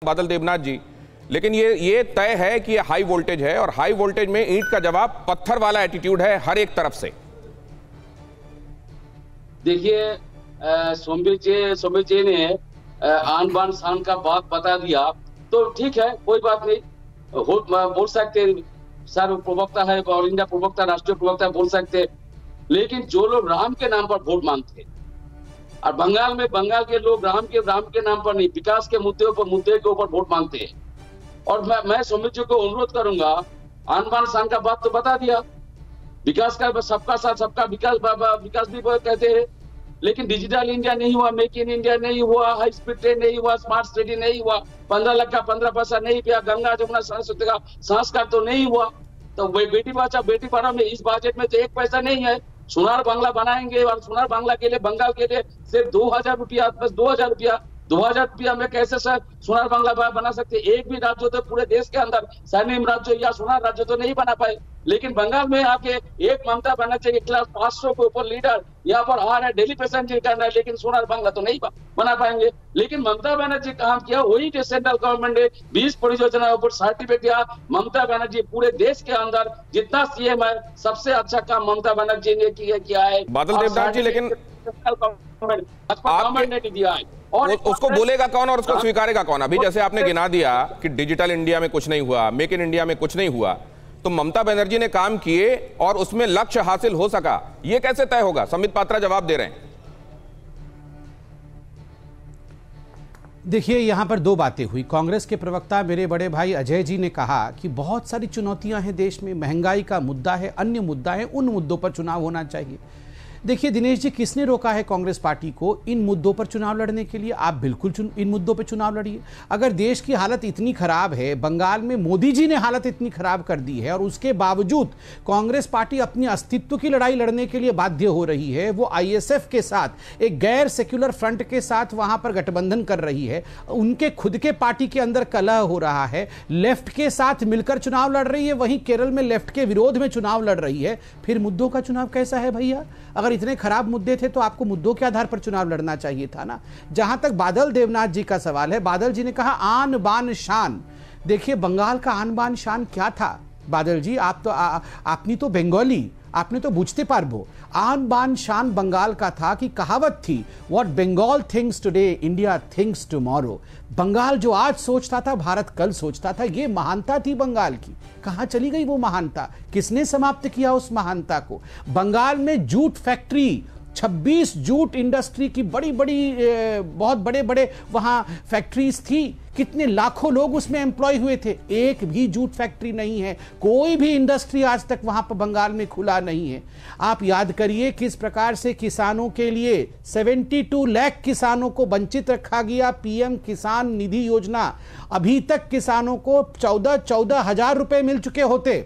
बादल देवनाथ जी, लेकिन ये तय है कि ये हाई वोल्टेज है और हाई वोल्टेज में ईंट का जवाब पत्थर वाला एटीट्यूड है हर एक तरफ से। देखिए सोम्बित जी ने आन बान शान का बात बता दिया तो ठीक है, कोई बात नहीं, बोल सकते सर प्रवक्ता है, ऑल इंडिया प्रवक्ता, राष्ट्रीय प्रवक्ता बोल सकते। लेकिन जो लोग राम के नाम पर वोट मांगते और बंगाल के लोग राम के नाम पर नहीं, विकास के मुद्दे के ऊपर वोट मांगते हैं। और मैं सोम्बित जी को अनुरोध करूंगा, आन बान शान का बात तो बता दिया, विकास का सबका साथ सबका विकास भी कहते हैं, लेकिन डिजिटल इंडिया नहीं हुआ, मेक इन इंडिया नहीं हुआ, हाई स्पीड ट्रेन नहीं हुआ, स्मार्ट सिटी नहीं हुआ, 15 लाख का 15 पैसा नहीं दिया, गंगा जमुना सरस्वती का संस्कार तो नहीं हुआ। तो बेटी बचाओ बेटी पढ़ाओ में इस बजट में तो एक पैसा नहीं है। सोनार बांग्ला बनाएंगे और सोनार बांग्ला के लिए बंगाल के लिए सिर्फ 2000 रुपया, बस 2000 रुपया, 2000 रुपया में कैसे सर सोनार बांग्ला बना सकते? एक भी राज्य तो पूरे देश के अंदर स्वर्णिम राज्य या सोनार राज्य तो नहीं बना पाए, लेकिन बंगाल में आके एक ममता बनर्जी के खिलाफ 500 के ऊपर लीडर यहाँ पर आ रहे, डेली पैसेंजर कर रहा है, लेकिन सोनार बांग्ला तो नहीं बना पाएंगे। लेकिन ममता बनर्जी काम किया, वही सेंट्रल गवर्नमेंट ने 20 परियोजना ऊपर सर्टिफिकेट दिया। ममता बनर्जी पूरे देश के अंदर जितना सीएम है सबसे अच्छा काम ममता बनर्जी ने किया है। बादल देवनाथ जी, लेकिन गवर्नमेंट ने दिया है और उसको बोलेगा कौन और उसको स्वीकारेगा कौन? अभी जैसे आपने गिना दिया कि डिजिटल इंडिया में कुछ नहीं हुआ, मेक इन इंडिया में कुछ नहीं हुआ, तो ममता बनर्जी ने काम किए और उसमें लक्ष्य हासिल हो सका, ये कैसे तय होगा? संबित पात्रा जवाब दे रहे हैं। देखिए, यहां पर दो बातें हुई। कांग्रेस के प्रवक्ता मेरे बड़े भाई अजय जी ने कहा कि बहुत सारी चुनौतियां हैं देश में, महंगाई का मुद्दा है, अन्य मुद्दा है, उन मुद्दों पर चुनाव होना चाहिए। देखिए दिनेश जी, किसने रोका है कांग्रेस पार्टी को इन मुद्दों पर चुनाव लड़ने के लिए? आप बिल्कुल इन मुद्दों पर चुनाव लड़िए। अगर देश की हालत इतनी खराब है, बंगाल में मोदी जी ने हालत इतनी खराब कर दी है और उसके बावजूद कांग्रेस पार्टी अपनी अस्तित्व की लड़ाई लड़ने के लिए बाध्य हो रही है, वो आईएसएफ के साथ, एक गैर सेक्युलर फ्रंट के साथ वहां पर गठबंधन कर रही है, उनके खुद के पार्टी के अंदर कलह हो रहा है, लेफ्ट के साथ मिलकर चुनाव लड़ रही है, वहीं केरल में लेफ्ट के विरोध में चुनाव लड़ रही है, फिर मुद्दों का चुनाव कैसा है भैया? अगर इतने खराब मुद्दे थे तो आपको मुद्दों के आधार पर चुनाव लड़ना चाहिए था ना। जहां तक बादल देवनाथ जी का सवाल है, बादल जी ने कहा आन बान शान। देखिए, बंगाल का आन बान शान क्या था बादल जी? आपनी तो बंगाली, आपने तो बुझते पारबो। आन बान शान बंगाल का था कि कहावत थी, what Bengal thinks today India thinks tomorrow. Bengal जो आज सोचता था भारत कल सोचता था, ये महानता थी बंगाल की। कहां चली गई वो महानता? किसने समाप्त किया उस महानता को? बंगाल में जूट फैक्ट्री, 26 जूट इंडस्ट्री की बड़ी बहुत बड़े वहां फैक्ट्रीज थी, कितने लाखों लोग उसमें एम्प्लॉय हुए थे। एक भी जूट फैक्ट्री नहीं है, कोई भी इंडस्ट्री आज तक वहां पर बंगाल में खुला नहीं है। आप याद करिए किस प्रकार से किसानों के लिए 72 लाख किसानों को वंचित रखा गया। पीएम किसान निधि योजना, अभी तक किसानों को 14 हजार रुपए मिल चुके होते,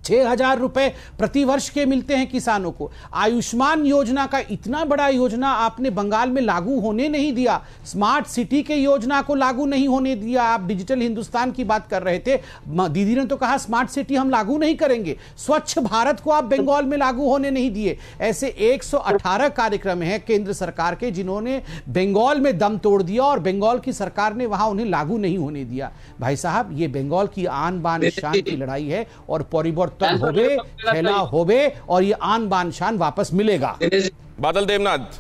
6,000 रुपए प्रति वर्ष के मिलते हैं किसानों को। आयुष्मान योजना का इतना बड़ा योजना आपने बंगाल में लागू होने नहीं दिया। स्मार्ट सिटी के योजना को लागू नहीं होने दिया। आप डिजिटल हिंदुस्तान की बात कर रहे थे, दीदी ने तो कहा स्मार्ट सिटी हम लागू नहीं करेंगे। स्वच्छ भारत को आप बंगाल में लागू होने नहीं दिए। ऐसे 118 कार्यक्रम हैं केंद्र सरकार के जिन्होंने बंगाल में दम तोड़ दिया और बंगाल की सरकार ने वहां उन्हें लागू नहीं होने दिया। भाई साहब, ये बंगाल की आन बान शान की लड़ाई है और परिवर्तन होवे, फैला होवे और ये आन बान शान वापस मिलेगा। बादल देवनाथ,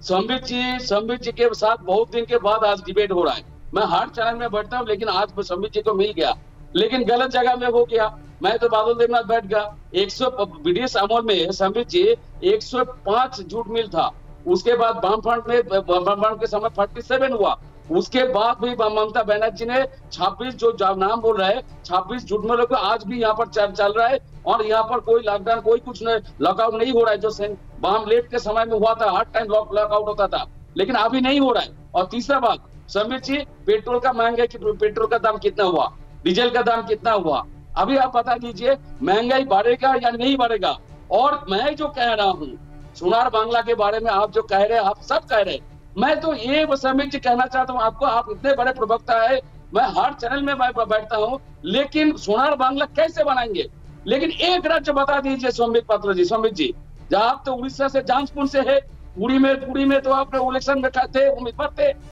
संबित जी के साथ बहुत दिन के बाद आज डिबेट हो रहा है। मैं हर चैनल में बैठता हूँ, लेकिन आज संबित जी को मिल गया, लेकिन गलत जगह में हो गया। मैं तो बादल देवनाथ बैठ गया। 100 बीडीएस अमोल में संबित जी 105 जूट मिल था, उसके बाद वामफ्रंट के समय 47 हुआ, उसके बाद भी ममता बनर्जी ने 26 जो नाम बोल रहे हैं, 26 जूट मिलों को आज भी यहाँ पर चल रहा है और यहाँ पर कोई लॉकडाउन, कोई कुछ लॉकआउट नहीं हो रहा है। जो वाम लेफ्ट के समय में हुआ था, हर टाइम लॉकआउट होता था, लेकिन अभी नहीं हो रहा है। और तीसरा बात, संबित जी, पेट्रोल का महंगाई, पेट्रोल का दाम कितना हुआ, डीजल का दाम कितना हुआ, अभी आप बता दीजिए, महंगाई बढ़ेगा या नहीं बढ़ेगा? और मैं जो कह रहा हूँ सोनार बांग्ला के बारे में, आप जो कह रहे हैं, आप सब कह रहे हैं, मैं तो ये संबित जी कहना चाहता हूँ आपको, आप इतने बड़े प्रवक्ता है, मैं हर चैनल में बैठता हूँ, लेकिन सोनार बांग्ला कैसे बनाएंगे? लेकिन एक राज्य बता दीजिए संबित पात्रा जी, संबित जी, जहाँ आप तो उड़ीसा से, जांजपुर से है, पुरी में तो आप इलेक्शन में थे, उम्मीदवार थे,